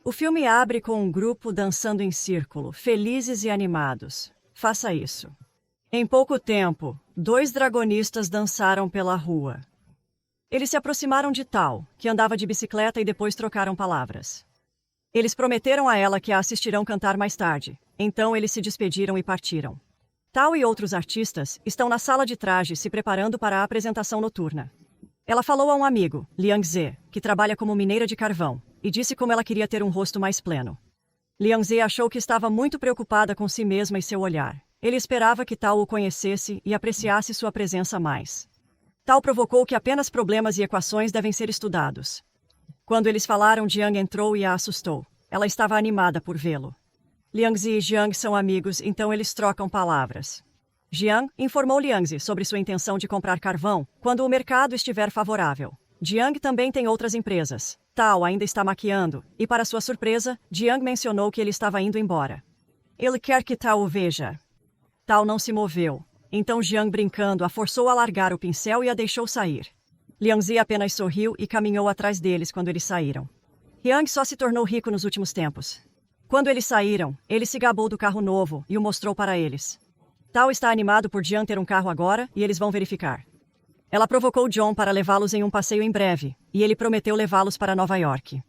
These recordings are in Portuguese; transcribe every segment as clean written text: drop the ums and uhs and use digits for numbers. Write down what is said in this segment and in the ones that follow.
O filme abre com um grupo dançando em círculo, felizes e animados. Faça isso. Em pouco tempo, 2 dragonistas dançaram pela rua. Eles se aproximaram de Tal, que andava de bicicleta, e depois trocaram palavras. Eles prometeram a ela que a assistirão cantar mais tarde, então eles se despediram e partiram. Tal e outros artistas estão na sala de trajes se preparando para a apresentação noturna. Ela falou a um amigo, Liang Ze, que trabalha como mineira de carvão, e disse como ela queria ter um rosto mais pleno. Liang Ze achou que estava muito preocupada com si mesma e seu olhar. Ele esperava que Tal o conhecesse e apreciasse sua presença mais. Tal provocou que apenas problemas e equações devem ser estudados. Quando eles falaram, Jiang entrou e a assustou. Ela estava animada por vê-lo. Liangzi e Jiang são amigos, então eles trocam palavras. Jiang informou Liangzi sobre sua intenção de comprar carvão quando o mercado estiver favorável. Jiang também tem outras empresas. Tal ainda está maquiando, e para sua surpresa, Jiang mencionou que ele estava indo embora. Ele quer que Tal o veja. Tal não se moveu. Então Jiang, brincando, a forçou a largar o pincel e a deixou sair. Liangzi apenas sorriu e caminhou atrás deles quando eles saíram. Jiang só se tornou rico nos últimos tempos. Quando eles saíram, ele se gabou do carro novo e o mostrou para eles. Tal está animado por Jiang ter um carro agora e eles vão verificar. Ela provocou John para levá-los em um passeio em breve, e ele prometeu levá-los para Nova York.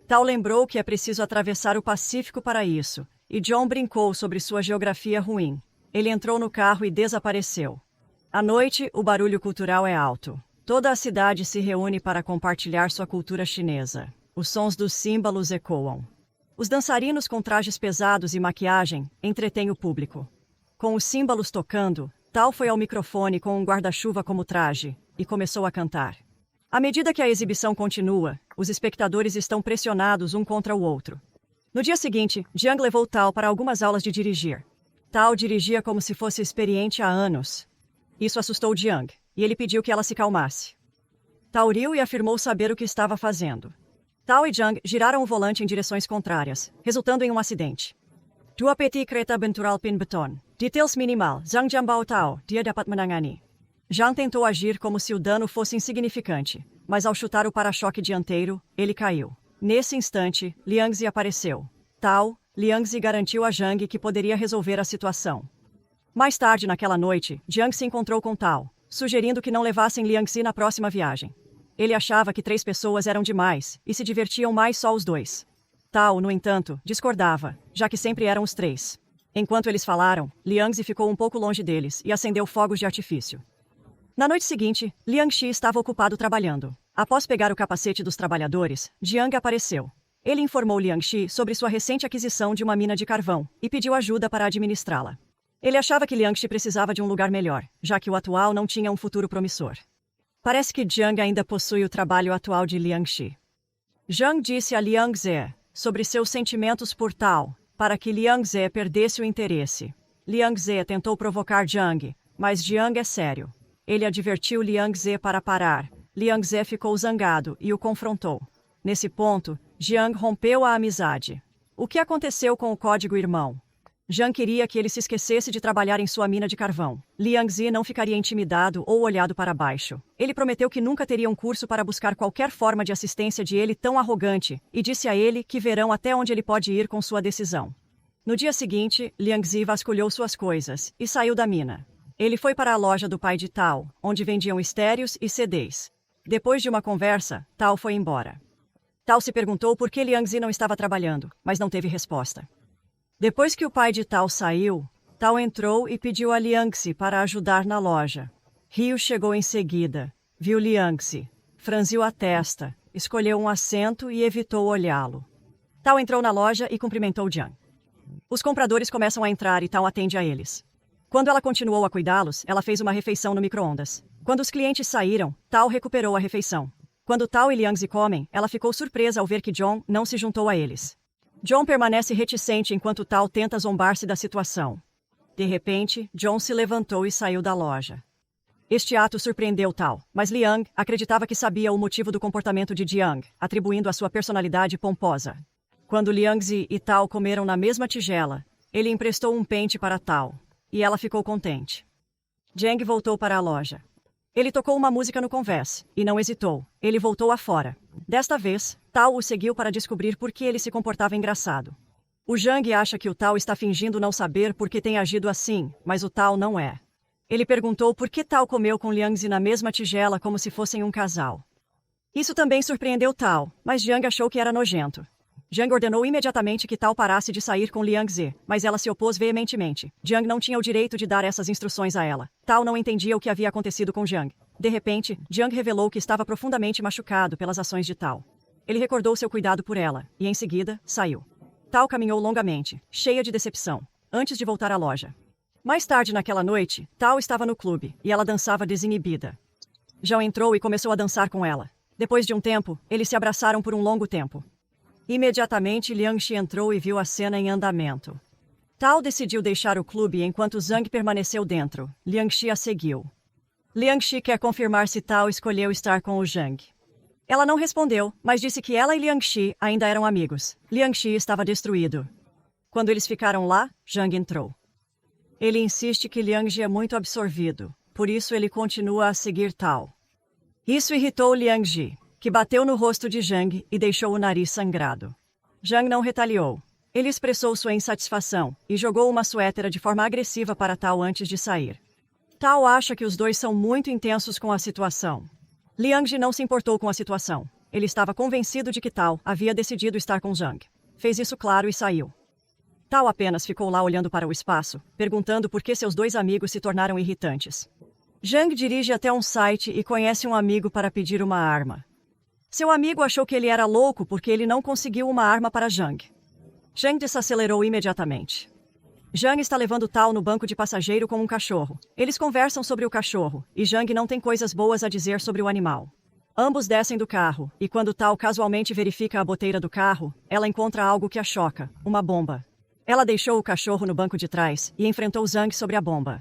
Tal lembrou que é preciso atravessar o Pacífico para isso, e John brincou sobre sua geografia ruim. Ele entrou no carro e desapareceu. À noite, o barulho cultural é alto. Toda a cidade se reúne para compartilhar sua cultura chinesa. Os sons dos símbolos ecoam. Os dançarinos com trajes pesados e maquiagem entretêm o público. Com os símbolos tocando, Tal foi ao microfone com um guarda-chuva como traje e começou a cantar. À medida que a exibição continua, os espectadores estão pressionados um contra o outro. No dia seguinte, Jiang levou Tal para algumas aulas de dirigir. Tal dirigia como se fosse experiente há anos. Isso assustou Jiang, e ele pediu que ela se calmasse. Tal riu e afirmou saber o que estava fazendo. Tal e Jiang giraram o volante em direções contrárias, resultando em um acidente. Dua peti kereta bentural pin beton. Details minimal, Zhang Jianbao Tao, dia dapat menangani. Jiang tentou agir como se o dano fosse insignificante, mas ao chutar o para-choque dianteiro, ele caiu. Nesse instante, Liangzi apareceu. Liangzi garantiu a Jiang que poderia resolver a situação. Mais tarde naquela noite, Jiang se encontrou com Tal, sugerindo que não levassem Liangzi na próxima viagem. Ele achava que 3 pessoas eram demais e se divertiam mais só os 2. Tal, no entanto, discordava, já que sempre eram os 3. Enquanto eles falaram, Liangzi ficou um pouco longe deles e acendeu fogos de artifício. Na noite seguinte, Liangxi estava ocupado trabalhando. Após pegar o capacete dos trabalhadores, Jiang apareceu. Ele informou Liangxi sobre sua recente aquisição de uma mina de carvão e pediu ajuda para administrá-la. Ele achava que Liangxi precisava de um lugar melhor, já que o atual não tinha um futuro promissor. Parece que Jiang ainda possui o trabalho atual de Liangxi. Jiang disse a Liang Ze sobre seus sentimentos por Tal, para que Liang Ze perdesse o interesse. Liang Ze tentou provocar Jiang, mas Jiang é sério. Ele advertiu Liang Ze para parar. Liang Ze ficou zangado e o confrontou. Nesse ponto, Jiang rompeu a amizade. O que aconteceu com o código irmão? Jiang queria que ele se esquecesse de trabalhar em sua mina de carvão. Liangzi não ficaria intimidado ou olhado para baixo. Ele prometeu que nunca teria um curso para buscar qualquer forma de assistência de ele tão arrogante, e disse a ele que verão até onde ele pode ir com sua decisão. No dia seguinte, Liangzi vasculhou suas coisas e saiu da mina. Ele foi para a loja do pai de Tal, onde vendiam estéreos e CDs. Depois de uma conversa, Tal foi embora. Tal se perguntou por que Liangzi não estava trabalhando, mas não teve resposta. Depois que o pai de Tal saiu, Tal entrou e pediu a Liangzi para ajudar na loja. Ryu chegou em seguida, viu Liangzi, franziu a testa, escolheu um assento e evitou olhá-lo. Tal entrou na loja e cumprimentou Jiang. Os compradores começam a entrar e Tal atende a eles. Quando ela continuou a cuidá-los, ela fez uma refeição no micro-ondas. Quando os clientes saíram, Tal recuperou a refeição. Quando Tal e Liangzi comem, ela ficou surpresa ao ver que John não se juntou a eles. John permanece reticente enquanto Tal tenta zombar-se da situação. De repente, John se levantou e saiu da loja. Este ato surpreendeu Tal, mas Liang acreditava que sabia o motivo do comportamento de Jiang, atribuindo a sua personalidade pomposa. Quando Liangzi e Tal comeram na mesma tigela, ele emprestou um pente para Tal, e ela ficou contente. Jiang voltou para a loja. Ele tocou uma música no convés, e não hesitou. Ele voltou afora. Desta vez, Tao o seguiu para descobrir por que ele se comportava engraçado. O Zhang acha que o Tao está fingindo não saber por que tem agido assim, mas o Tao não é. Ele perguntou por que Tao comeu com Liangzi na mesma tigela como se fossem um casal. Isso também surpreendeu Tao, mas Zhang achou que era nojento. Zhang ordenou imediatamente que Tao parasse de sair com Liangzi, mas ela se opôs veementemente. Zhang não tinha o direito de dar essas instruções a ela. Tao não entendia o que havia acontecido com Zhang. De repente, Zhang revelou que estava profundamente machucado pelas ações de Tao. Ele recordou seu cuidado por ela, e em seguida, saiu. Tao caminhou longamente, cheia de decepção, antes de voltar à loja. Mais tarde naquela noite, Tao estava no clube, e ela dançava desinibida. Zhang entrou e começou a dançar com ela. Depois de um tempo, eles se abraçaram por um longo tempo. Imediatamente, Liangxi entrou e viu a cena em andamento. Tao decidiu deixar o clube enquanto Zhang permaneceu dentro. Liangxi a seguiu. Liangxi quer confirmar se Tao escolheu estar com o Zhang. Ela não respondeu, mas disse que ela e Liangxi ainda eram amigos. Liangxi estava destruído. Quando eles ficaram lá, Zhang entrou. Ele insiste que Liangxi é muito absorvido, por isso ele continua a seguir Tao. Isso irritou Liangxi, que bateu no rosto de Zhang e deixou o nariz sangrado. Zhang não retaliou. Ele expressou sua insatisfação e jogou uma suétera de forma agressiva para Tao antes de sair. Tao acha que os dois são muito intensos com a situação. Liangxi não se importou com a situação. Ele estava convencido de que Tao havia decidido estar com Zhang. Fez isso claro e saiu. Tao apenas ficou lá olhando para o espaço, perguntando por que seus dois amigos se tornaram irritantes. Zhang dirige até um site e conhece um amigo para pedir uma arma. Seu amigo achou que ele era louco porque ele não conseguiu uma arma para Zhang. Zhang desacelerou imediatamente. Zhang está levando Tao no banco de passageiro com um cachorro. Eles conversam sobre o cachorro, e Zhang não tem coisas boas a dizer sobre o animal. Ambos descem do carro, e quando Tao casualmente verifica a boteira do carro, ela encontra algo que a choca, uma bomba. Ela deixou o cachorro no banco de trás e enfrentou Zhang sobre a bomba.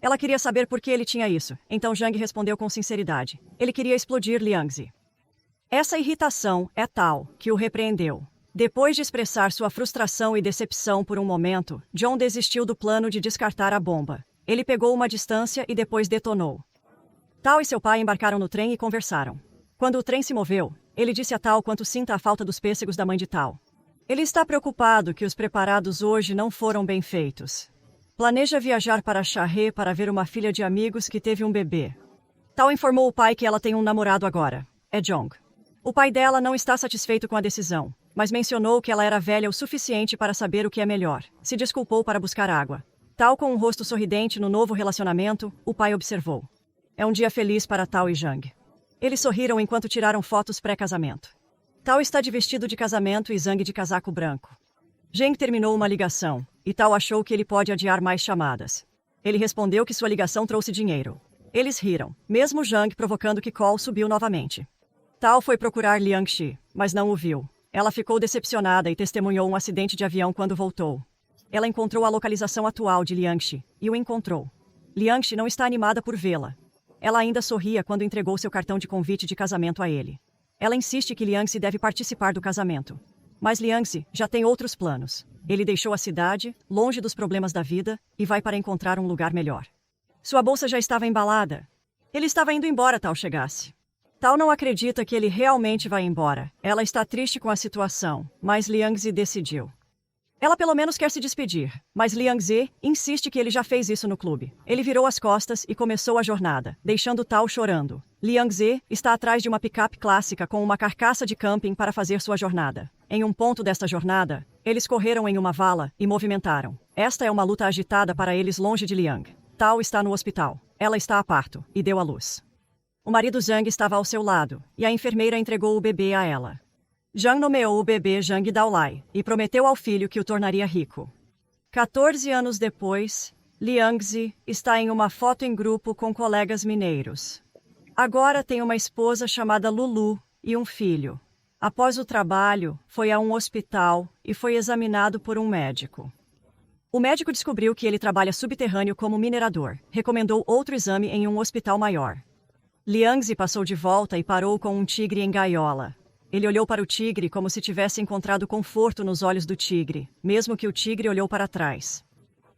Ela queria saber por que ele tinha isso, então Zhang respondeu com sinceridade. Ele queria explodir Liangxi. Essa irritação é Tao, que o repreendeu. Depois de expressar sua frustração e decepção por um momento, John desistiu do plano de descartar a bomba. Ele pegou uma distância e depois detonou. Tao e seu pai embarcaram no trem e conversaram. Quando o trem se moveu, ele disse a Tao quanto sinta a falta dos pêssegos da mãe de Tao. Ele está preocupado que os preparados hoje não foram bem feitos. Planeja viajar para Charré para ver uma filha de amigos que teve um bebê. Tao informou o pai que ela tem um namorado agora. É Jong. O pai dela não está satisfeito com a decisão, mas mencionou que ela era velha o suficiente para saber o que é melhor. Se desculpou para buscar água. Tao com um rosto sorridente no novo relacionamento, o pai observou. É um dia feliz para Tao e Zhang. Eles sorriram enquanto tiraram fotos pré-casamento. Tao está de vestido de casamento e Zhang de casaco branco. Zhang terminou uma ligação, e Tao achou que ele pode adiar mais chamadas. Ele respondeu que sua ligação trouxe dinheiro. Eles riram, mesmo Zhang provocando que Cole subiu novamente. Tao foi procurar Liangxi, mas não o viu. Ela ficou decepcionada e testemunhou um acidente de avião quando voltou. Ela encontrou a localização atual de Liangxi, e o encontrou. Liangxi não está animada por vê-la. Ela ainda sorria quando entregou seu cartão de convite de casamento a ele. Ela insiste que Liangxi deve participar do casamento. Mas Liangxi já tem outros planos. Ele deixou a cidade, longe dos problemas da vida, e vai para encontrar um lugar melhor. Sua bolsa já estava embalada. Ele estava indo embora Tao chegasse. Tao não acredita que ele realmente vai embora. Ela está triste com a situação, mas Liangxi decidiu. Ela pelo menos quer se despedir, mas Liangxi insiste que ele já fez isso no clube. Ele virou as costas e começou a jornada, deixando Tao chorando. Liangxi está atrás de uma picape clássica com uma carcaça de camping para fazer sua jornada. Em um ponto desta jornada, eles correram em uma vala e movimentaram. Esta é uma luta agitada para eles longe de Liang. Tao está no hospital. Ela está a parto e deu à luz. O marido Zhang estava ao seu lado, e a enfermeira entregou o bebê a ela. Zhang nomeou o bebê Zhang Daolai e prometeu ao filho que o tornaria rico. 14 anos depois, Liangxi está em uma foto em grupo com colegas mineiros. Agora tem uma esposa chamada Lulu e um filho. Após o trabalho, foi a um hospital e foi examinado por um médico. O médico descobriu que ele trabalha subterrâneo como minerador. Recomendou outro exame em um hospital maior. Liangxi passou de volta e parou com um tigre em gaiola. Ele olhou para o tigre como se tivesse encontrado conforto nos olhos do tigre, mesmo que o tigre olhou para trás.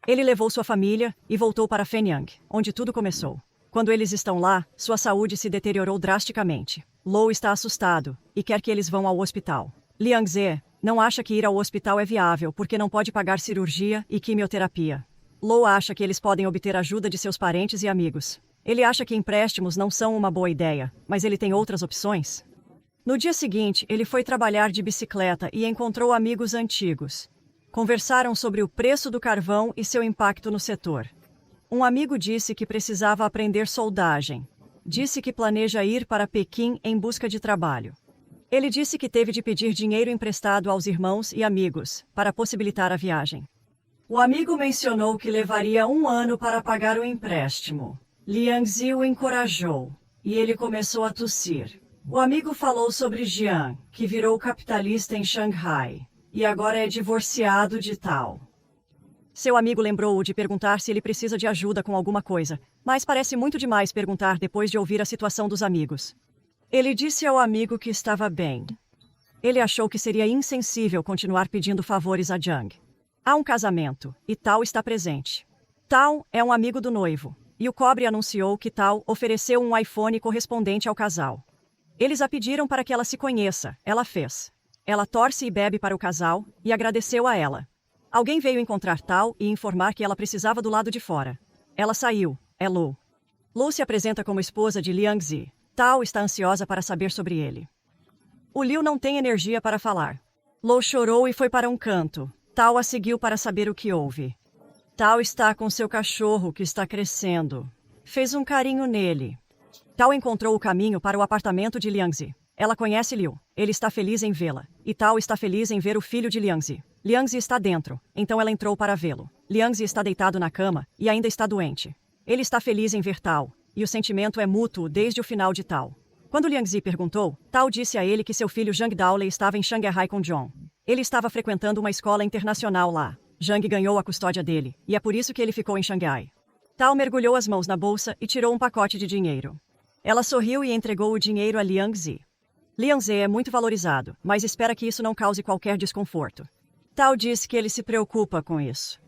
Ele levou sua família e voltou para Fenyang, onde tudo começou. Quando eles estão lá, sua saúde se deteriorou drasticamente. Lou está assustado e quer que eles vão ao hospital. Liang Ze não acha que ir ao hospital é viável porque não pode pagar cirurgia e quimioterapia. Lou acha que eles podem obter ajuda de seus parentes e amigos. Ele acha que empréstimos não são uma boa ideia, mas ele tem outras opções. No dia seguinte, ele foi trabalhar de bicicleta e encontrou amigos antigos. Conversaram sobre o preço do carvão e seu impacto no setor. Um amigo disse que precisava aprender soldagem. Disse que planeja ir para Pequim em busca de trabalho. Ele disse que teve de pedir dinheiro emprestado aos irmãos e amigos para possibilitar a viagem. O amigo mencionou que levaria 1 ano para pagar o empréstimo. Liang Zi o encorajou, e ele começou a tossir. O amigo falou sobre Jian, que virou capitalista em Xangai, e agora é divorciado de Tao. Seu amigo lembrou-o de perguntar se ele precisa de ajuda com alguma coisa, mas parece muito demais perguntar depois de ouvir a situação dos amigos. Ele disse ao amigo que estava bem. Ele achou que seria insensível continuar pedindo favores a Jiang. Há um casamento, e Tao está presente. Tao é um amigo do noivo, e o cobre anunciou que Tao ofereceu um iPhone correspondente ao casal. Eles a pediram para que ela se conheça, ela fez. Ela torce e bebe para o casal, e agradeceu a ela. Alguém veio encontrar Tao e informar que ela precisava do lado de fora. Ela saiu, é Lou. Lou se apresenta como esposa de Liang Zi. Tao está ansiosa para saber sobre ele. O Liu não tem energia para falar. Lou chorou e foi para um canto. Tao a seguiu para saber o que houve. Tao está com seu cachorro que está crescendo. Fez um carinho nele. Tao encontrou o caminho para o apartamento de Liang Zi. Ela conhece Liu. Ele está feliz em vê-la. E Tao está feliz em ver o filho de Liang Zi. Liang Zi está dentro, então ela entrou para vê-lo. Liang Zi está deitado na cama e ainda está doente. Ele está feliz em ver Tao, e o sentimento é mútuo desde o final de Tao. Quando Liang Zi perguntou, Tao disse a ele que seu filho Zhang Daolei estava em Xangai com John. Ele estava frequentando uma escola internacional lá. Zhang ganhou a custódia dele, e é por isso que ele ficou em Xangai. Tao mergulhou as mãos na bolsa e tirou um pacote de dinheiro. Ela sorriu e entregou o dinheiro a Liang Zi. Liang Zi é muito valorizado, mas espera que isso não cause qualquer desconforto. Tao disse que ele se preocupa com isso.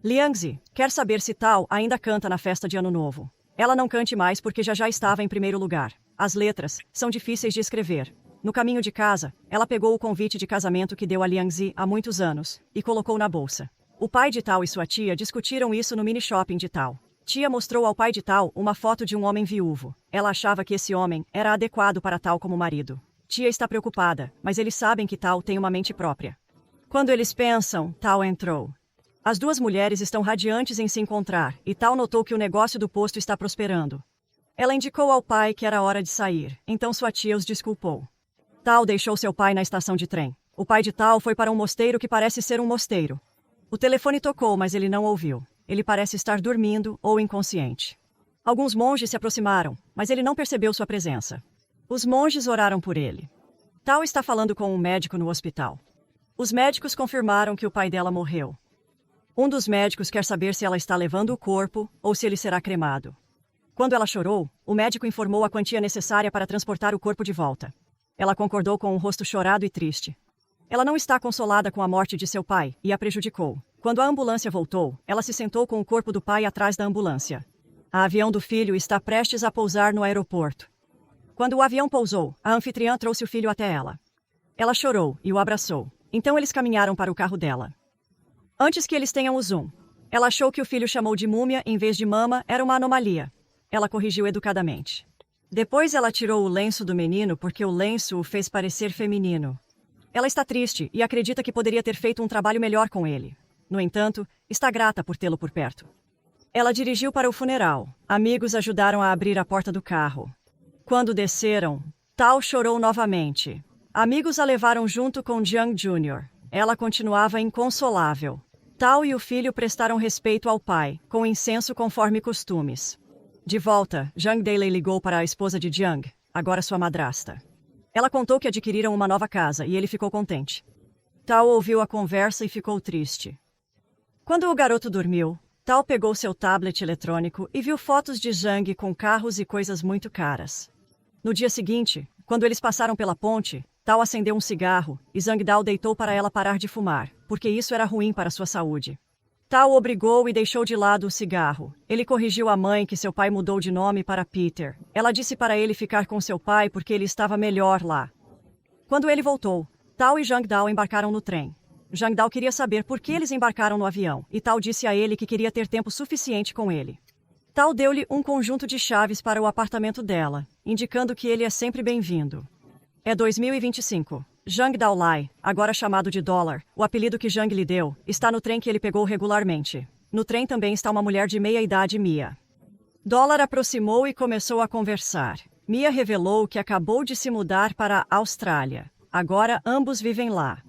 Liang Zi quer saber se Tao ainda canta na festa de Ano Novo. Ela não cante mais porque já estava em primeiro lugar. As letras são difíceis de escrever. No caminho de casa, ela pegou o convite de casamento que deu a Liang Zi há muitos anos e colocou na bolsa. O pai de Tao e sua tia discutiram isso no mini-shopping de Tao. Tia mostrou ao pai de Tao uma foto de um homem viúvo. Ela achava que esse homem era adequado para Tao como marido. Tia está preocupada, mas eles sabem que Tao tem uma mente própria. Quando eles pensam, Tao entrou. As duas mulheres estão radiantes em se encontrar, e Tao notou que o negócio do posto está prosperando. Ela indicou ao pai que era hora de sair, então sua tia os desculpou. Tao deixou seu pai na estação de trem. O pai de Tao foi para um mosteiro que parece ser um mosteiro. O telefone tocou, mas ele não ouviu. Ele parece estar dormindo ou inconsciente. Alguns monges se aproximaram, mas ele não percebeu sua presença. Os monges oraram por ele. Tao está falando com um médico no hospital. Os médicos confirmaram que o pai dela morreu. Um dos médicos quer saber se ela está levando o corpo ou se ele será cremado. Quando ela chorou, o médico informou a quantia necessária para transportar o corpo de volta. Ela concordou com um rosto chorado e triste. Ela não está consolada com a morte de seu pai e a prejudicou. Quando a ambulância voltou, ela se sentou com o corpo do pai atrás da ambulância. O avião do filho está prestes a pousar no aeroporto. Quando o avião pousou, a anfitriã trouxe o filho até ela. Ela chorou e o abraçou. Então eles caminharam para o carro dela. Antes que eles tenham o zoom, ela achou que o filho chamou de múmia em vez de mama era uma anomalia. Ela corrigiu educadamente. Depois ela tirou o lenço do menino porque o lenço o fez parecer feminino. Ela está triste e acredita que poderia ter feito um trabalho melhor com ele. No entanto, está grata por tê-lo por perto. Ela dirigiu para o funeral. Amigos ajudaram a abrir a porta do carro. Quando desceram, Tao chorou novamente. Amigos a levaram junto com Jiang Jr. Ela continuava inconsolável. Tao e o filho prestaram respeito ao pai, com incenso conforme costumes. De volta, Zhang Dailei ligou para a esposa de Jiang, agora sua madrasta. Ela contou que adquiriram uma nova casa e ele ficou contente. Tao ouviu a conversa e ficou triste. Quando o garoto dormiu, Tao pegou seu tablet eletrônico e viu fotos de Zhang com carros e coisas muito caras. No dia seguinte, quando eles passaram pela ponte, Tao acendeu um cigarro e Zhang Dao deitou para ela parar de fumar, porque isso era ruim para sua saúde. Tal obrigou e deixou de lado o cigarro. Ele corrigiu a mãe que seu pai mudou de nome para Peter. Ela disse para ele ficar com seu pai porque ele estava melhor lá. Quando ele voltou, Tal e Zhang Dao embarcaram no trem. Zhang Dao queria saber por que eles embarcaram no avião, e Tal disse a ele que queria ter tempo suficiente com ele. Tal deu-lhe um conjunto de chaves para o apartamento dela, indicando que ele é sempre bem-vindo. É 2025. Zhang Daolai, agora chamado de Dólar, o apelido que Zhang lhe deu, está no trem que ele pegou regularmente. No trem também está uma mulher de meia-idade, Mia. Dólar aproximou e começou a conversar. Mia revelou que acabou de se mudar para a Austrália. Agora ambos vivem lá.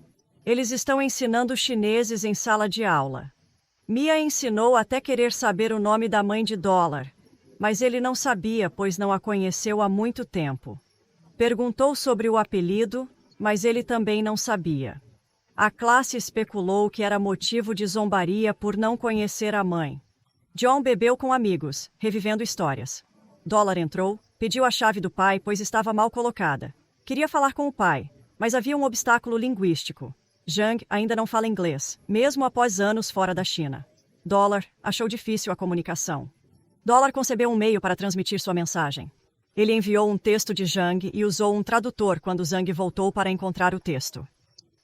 Eles estão ensinando chineses em sala de aula. Mia ensinou até querer saber o nome da mãe de Dólar, mas ele não sabia, pois não a conheceu há muito tempo. Perguntou sobre o apelido, mas ele também não sabia. A classe especulou que era motivo de zombaria por não conhecer a mãe. John bebeu com amigos, revivendo histórias. Dólar entrou, pediu a chave do pai, pois estava mal colocada. Queria falar com o pai, mas havia um obstáculo linguístico. Zhang ainda não fala inglês, mesmo após anos fora da China. Dólar achou difícil a comunicação. Dólar concebeu um meio para transmitir sua mensagem. Ele enviou um texto de Zhang e usou um tradutor quando Zhang voltou para encontrar o texto.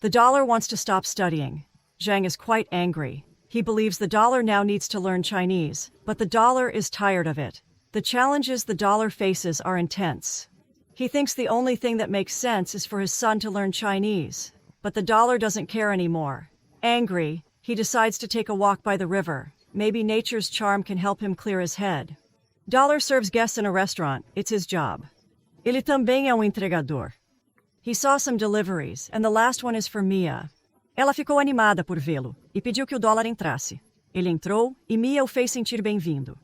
The dollar wants to stop studying. Zhang is quite angry. He believes the dollar now needs to learn Chinese, but the dollar is tired of it. The challenges the dollar faces are intense. He thinks the only thing that makes sense is for his son to learn Chinese, but the dollar doesn't care anymore. Angry, he decides to take a walk by the river. Maybe nature's charm can help him clear his head. Dollar serves guests in a restaurant. It's his job. Ele também é entregador. He saw some deliveries, and the last one is for Mia. Ela ficou animada por vê-lo e pediu que o Dólar entrasse. Ele entrou e Mia o fez sentir bem-vindo.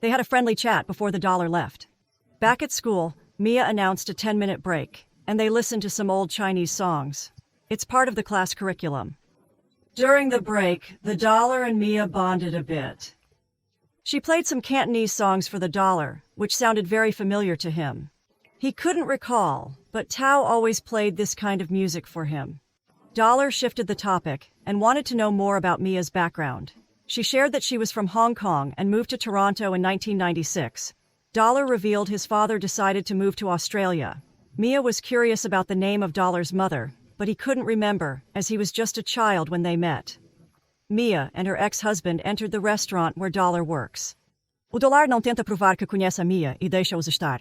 They had a friendly chat before the Dollar left. Back at school, Mia announced a 10-minute break, and they listened to some old Chinese songs. It's part of the class curriculum. During the break, the Dollar and Mia bonded a bit. She played some Cantonese songs for the Dollar, which sounded very familiar to him. He couldn't recall, but Tao always played this kind of music for him. Dollar shifted the topic and wanted to know more about Mia's background. She shared that she was from Hong Kong and moved to Toronto in 1996. Dollar revealed his father decided to move to Australia. Mia was curious about the name of Dollar's mother, but he couldn't remember, as he was just a child when they met. Mia and her ex-husband entered the restaurant where Dollar works. O Dollar não tenta provar que conhece a Mia e deixa-os estar.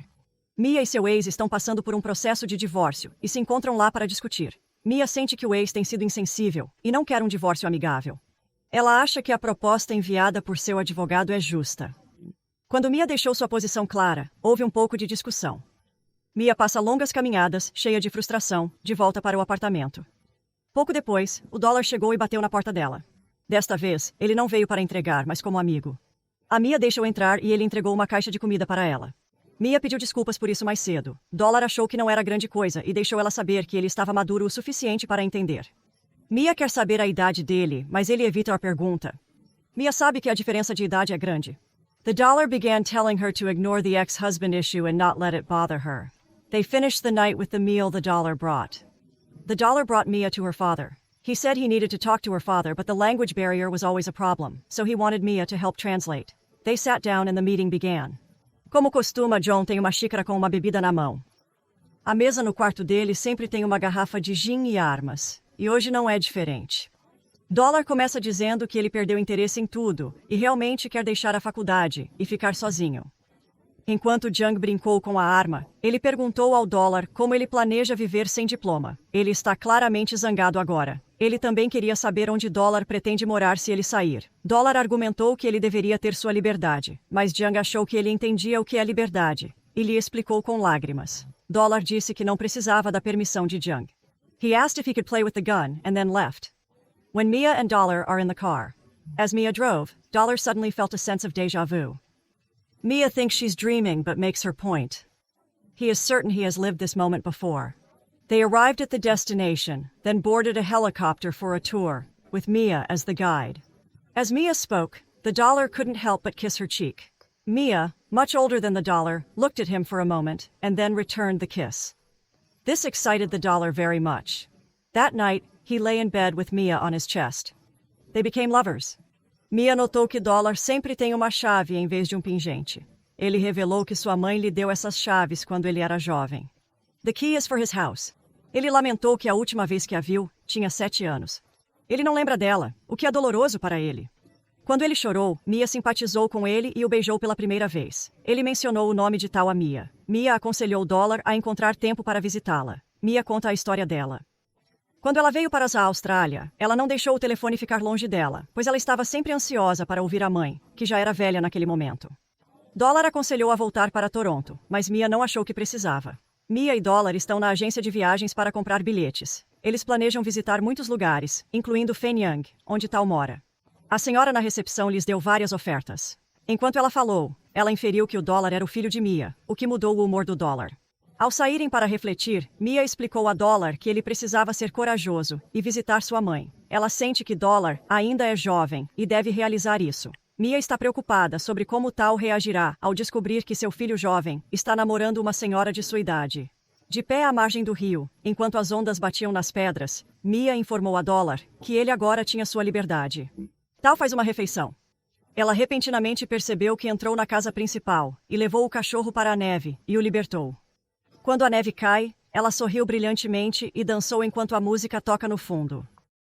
Mia e seu ex estão passando por um processo de divórcio e se encontram lá para discutir. Mia sente que o ex tem sido insensível e não quer um divórcio amigável. Ela acha que a proposta enviada por seu advogado é justa. Quando Mia deixou sua posição clara, houve um pouco de discussão. Mia passa longas caminhadas, cheia de frustração, de volta para o apartamento. Pouco depois, o Dollar chegou e bateu na porta dela. Desta vez, ele não veio para entregar, mas como amigo. A Mia deixou entrar e ele entregou uma caixa de comida para ela. Mia pediu desculpas por isso mais cedo. Dollar achou que não era grande coisa e deixou ela saber que ele estava maduro o suficiente para entender. Mia quer saber a idade dele, mas ele evita a pergunta. Mia sabe que a diferença de idade é grande. The Dollar began telling her to ignore the ex-husband issue and not let it bother her. They finished the night with the meal the Dollar brought. The Dollar brought Mia to her father. He said he needed to talk to her father, but the language barrier was always a problem, so he wanted Mia to help translate. They sat down and the meeting began. Como costuma, John tem uma xícara com uma bebida na mão. A mesa no quarto dele sempre tem uma garrafa de gin e armas, e hoje não é diferente. Dollar começa dizendo que ele perdeu interesse em tudo e realmente quer deixar a faculdade e ficar sozinho. Enquanto Zhang brincou com a arma, ele perguntou ao Dollar como ele planeja viver sem diploma. Ele está claramente zangado agora. Ele também queria saber onde Dollar pretende morar se ele sair. Dollar argumentou que ele deveria ter sua liberdade, mas Zhang achou que ele entendia o que é liberdade e lhe explicou com lágrimas. Dollar disse que não precisava da permissão de Zhang. He asked if he could play with the gun and then left. When Mia and Dollar are in the car. As Mia drove, Dollar suddenly felt a sense of déjà vu. Mia thinks she's dreaming but makes her point. He is certain he has lived this moment before. They arrived at the destination, then boarded a helicopter for a tour, with Mia as the guide. As Mia spoke, the Dollar couldn't help but kiss her cheek. Mia, much older than the Dollar, looked at him for a moment, and then returned the kiss. This excited the Dollar very much. That night, he lay in bed with Mia on his chest. They became lovers. Mia notou que Dollar sempre tem uma chave em vez de um pingente. Ele revelou que sua mãe lhe deu essas chaves quando ele era jovem. The key is for his house. Ele lamentou que a última vez que a viu, tinha 7 anos. Ele não lembra dela, o que é doloroso para ele. Quando ele chorou, Mia simpatizou com ele e o beijou pela primeira vez. Ele mencionou o nome de tal a Mia. Mia aconselhou Dollar a encontrar tempo para visitá-la. Mia conta a história dela. Quando ela veio para a Austrália, ela não deixou o telefone ficar longe dela, pois ela estava sempre ansiosa para ouvir a mãe, que já era velha naquele momento. Dollar aconselhou a voltar para Toronto, mas Mia não achou que precisava. Mia e Dollar estão na agência de viagens para comprar bilhetes. Eles planejam visitar muitos lugares, incluindo Fenyang, onde Tal mora. A senhora na recepção lhes deu várias ofertas. Enquanto ela falou, ela inferiu que o Dollar era o filho de Mia, o que mudou o humor do Dollar. Ao saírem para refletir, Mia explicou a Dollar que ele precisava ser corajoso e visitar sua mãe. Ela sente que Dollar ainda é jovem e deve realizar isso. Mia está preocupada sobre como Tal reagirá ao descobrir que seu filho jovem está namorando uma senhora de sua idade. De pé à margem do rio, enquanto as ondas batiam nas pedras, Mia informou a Dollar que ele agora tinha sua liberdade. Tal faz uma refeição. Ela repentinamente percebeu que entrou na casa principal e levou o cachorro para a neve e o libertou. Quando a neve cai, ela sorriu brilhantemente e dançou enquanto a música toca no fundo.